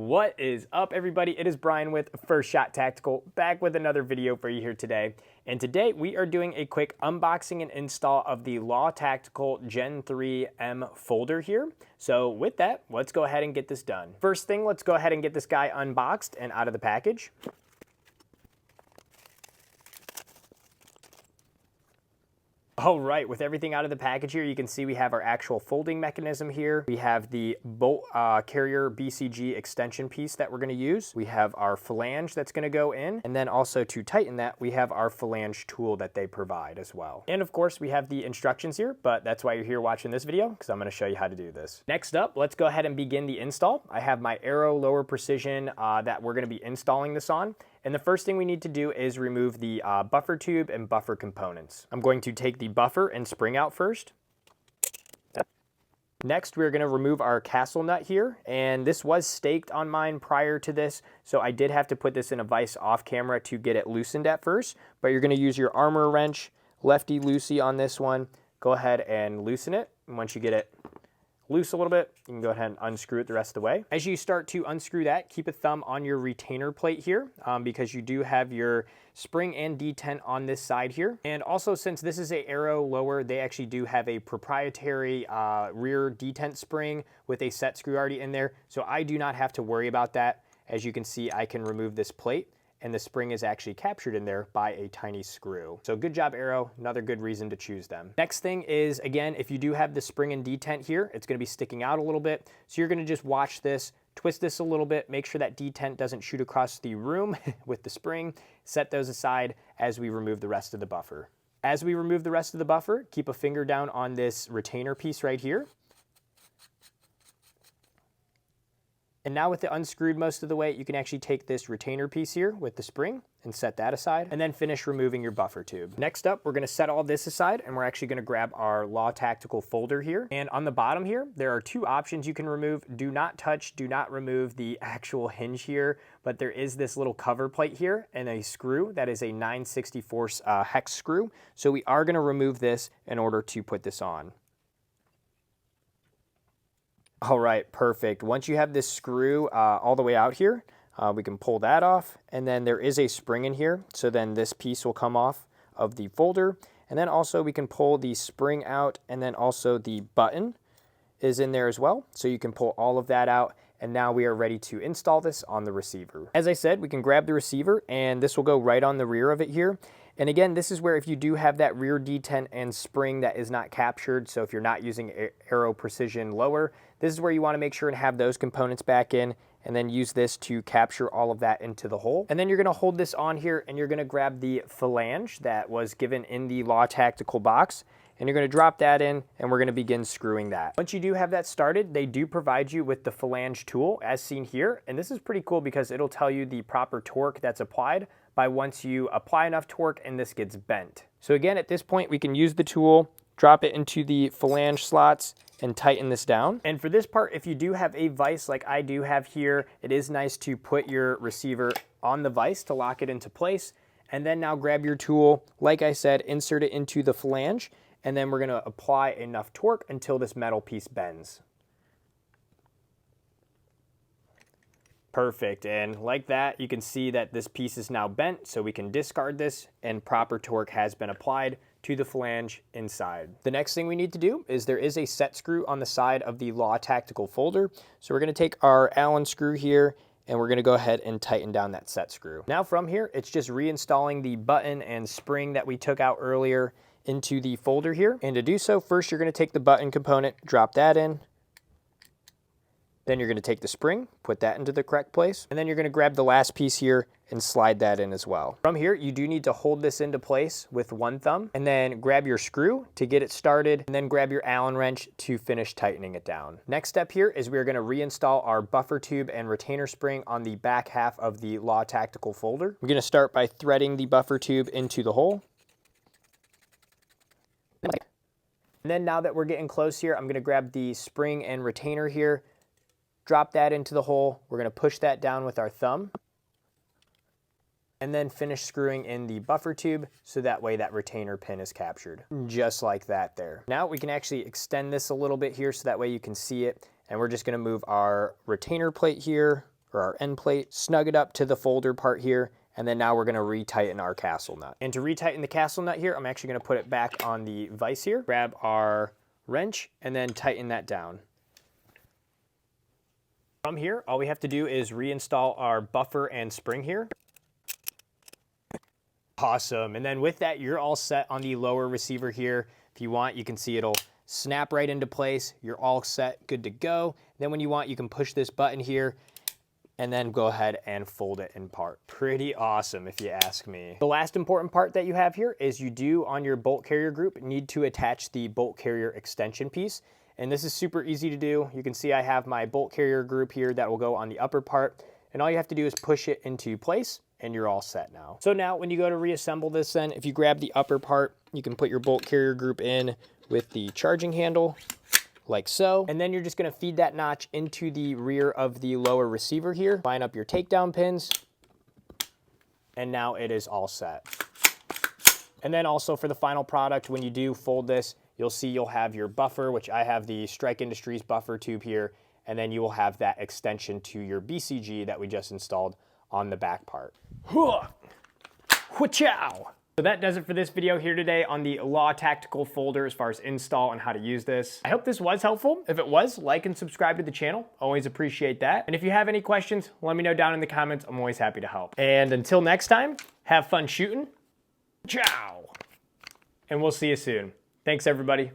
What is up, everybody? It is Brian with First Shot Tactical, back with another video for you here today. And today we are doing a quick unboxing and install of the Law Tactical Gen 3 M folder here. So with that, let's go ahead and get this done. First thing, let's go ahead and get this guy unboxed and out of the package. All right, with everything out of the package here, you can see we have our actual folding mechanism here. We have the bolt carrier BCG extension piece that we're gonna use. We have our flange that's gonna go in. And then also to tighten that, we have our flange tool that they provide as well. And of course, we have the instructions here, but that's why you're here watching this video, because I'm gonna show you how to do this. Next up, let's go ahead and begin the install. I have my Arrow lower precision that we're gonna be installing this on. And the first thing we need to do is remove the buffer tube and buffer components. I'm going to take the buffer and spring out first. Next, we're going to remove our castle nut here, and this was staked on mine prior to this, so I did have to put this in a vise off camera to get it loosened at first, but you're going to use your armor wrench, lefty-loosey on this one. Go ahead and loosen it, and once you get it loose a little bit, you can go ahead and unscrew it the rest of the way. As you start to unscrew that, keep a thumb on your retainer plate here because you do have your spring and detent on this side here. And also, since this is a Arrow lower, they actually do have a proprietary rear detent spring with a set screw already in there. So I do not have to worry about that. As you can see, I can remove this plate, and the spring is actually captured in there by a tiny screw. So good job, Arrow. Another good reason to choose them. Next thing is, again, if you do have the spring and detent here, it's gonna be sticking out a little bit. So you're gonna just watch this, twist this a little bit, make sure that detent doesn't shoot across the room with the spring. Set those aside as we remove the rest of the buffer. As we remove the rest of the buffer, keep a finger down on this retainer piece right here. And now with it unscrewed most of the way, you can actually take this retainer piece here with the spring and set that aside, and then finish removing your buffer tube. Next up, we're gonna set all this aside, and we're actually gonna grab our Law Tactical folder here. And on the bottom here, there are two options you can remove. Do not touch, do not remove the actual hinge here, but there is this little cover plate here and a screw that is a 9/64 hex screw. So we are gonna remove this in order to put this on. All right, perfect. Once you have this screw all the way out here, we can pull that off, and then there is a spring in here, so then this piece will come off of the folder, and then also we can pull the spring out, and then also the button is in there as well, so you can pull all of that out, and now we are ready to install this on the receiver. As I said, we can grab the receiver, and this will go right on the rear of it here. And again, this is where if you do have that rear detent and spring that is not captured, so if you're not using Arrow Precision lower, this is where you want to make sure and have those components back in, and then use this to capture all of that into the hole. And then you're going to hold this on here, and you're going to grab the flange that was given in the Law Tactical box, and you're going to drop that in, and we're going to begin screwing that. Once you do have that started, they do provide you with the flange tool as seen here, and this is pretty cool because it'll tell you the proper torque that's applied by once you apply enough torque and this gets bent. So again, at this point, we can use the tool, drop it into the flange slots, and tighten this down. And for this part, if you do have a vise like I do have here, it is nice to put your receiver on the vise to lock it into place. And then now grab your tool, like I said, insert it into the flange, and then we're gonna apply enough torque until this metal piece bends. Perfect, and like that, you can see that this piece is now bent, so we can discard this, and proper torque has been applied to the flange inside. The next thing we need to do is there is a set screw on the side of the Law Tactical folder, so we're gonna take our Allen screw here, and we're gonna go ahead and tighten down that set screw. Now from here, it's just reinstalling the button and spring that we took out earlier into the folder here, and to do so, first you're gonna take the button component, drop that in. Then you're going to take the spring, put that into the correct place, and then you're going to grab the last piece here and slide that in as well. From here, you do need to hold this into place with one thumb, and then grab your screw to get it started, and then grab your Allen wrench to finish tightening it down. Next step here is we're going to reinstall our buffer tube and retainer spring on the back half of the Law Tactical folder. We're going to start by threading the buffer tube into the hole. And then now that we're getting close here, I'm going to grab the spring and retainer here, drop that into the hole. We're going to push that down with our thumb, and then finish screwing in the buffer tube so that way that retainer pin is captured. Just like that there. Now we can actually extend this a little bit here so that way you can see it, and we're just going to move our retainer plate here or our end plate, snug it up to the folder part here, and then now we're gonna retighten our castle nut. And to retighten the castle nut here, I'm actually gonna put it back on the vise here, grab our wrench, and then tighten that down. From here, all we have to do is reinstall our buffer and spring here. Awesome, and then with that, you're all set on the lower receiver here. If you want, you can see it'll snap right into place. You're all set, good to go. Then when you want, you can push this button here and then go ahead and fold it in part. Pretty awesome if you ask me. The last important part that you have here is you do on your bolt carrier group need to attach the bolt carrier extension piece. And this is super easy to do. You can see I have my bolt carrier group here that will go on the upper part. And all you have to do is push it into place and you're all set now. So now when you go to reassemble this then, if you grab the upper part, you can put your bolt carrier group in with the charging handle, like so. And then you're just gonna feed that notch into the rear of the lower receiver here, line up your takedown pins, and now it is all set. And then also for the final product, when you do fold this, you'll see you'll have your buffer, which I have the Strike Industries buffer tube here, and then you will have that extension to your BCG that we just installed on the back part. Chow. So that does it for this video here today on the Law Tactical folder as far as install and how to use this. I hope this was helpful. If it was, like and subscribe to the channel. Always appreciate that. And if you have any questions, let me know down in the comments. I'm always happy to help. And until next time, have fun shooting. Ciao. And we'll see you soon. Thanks, everybody.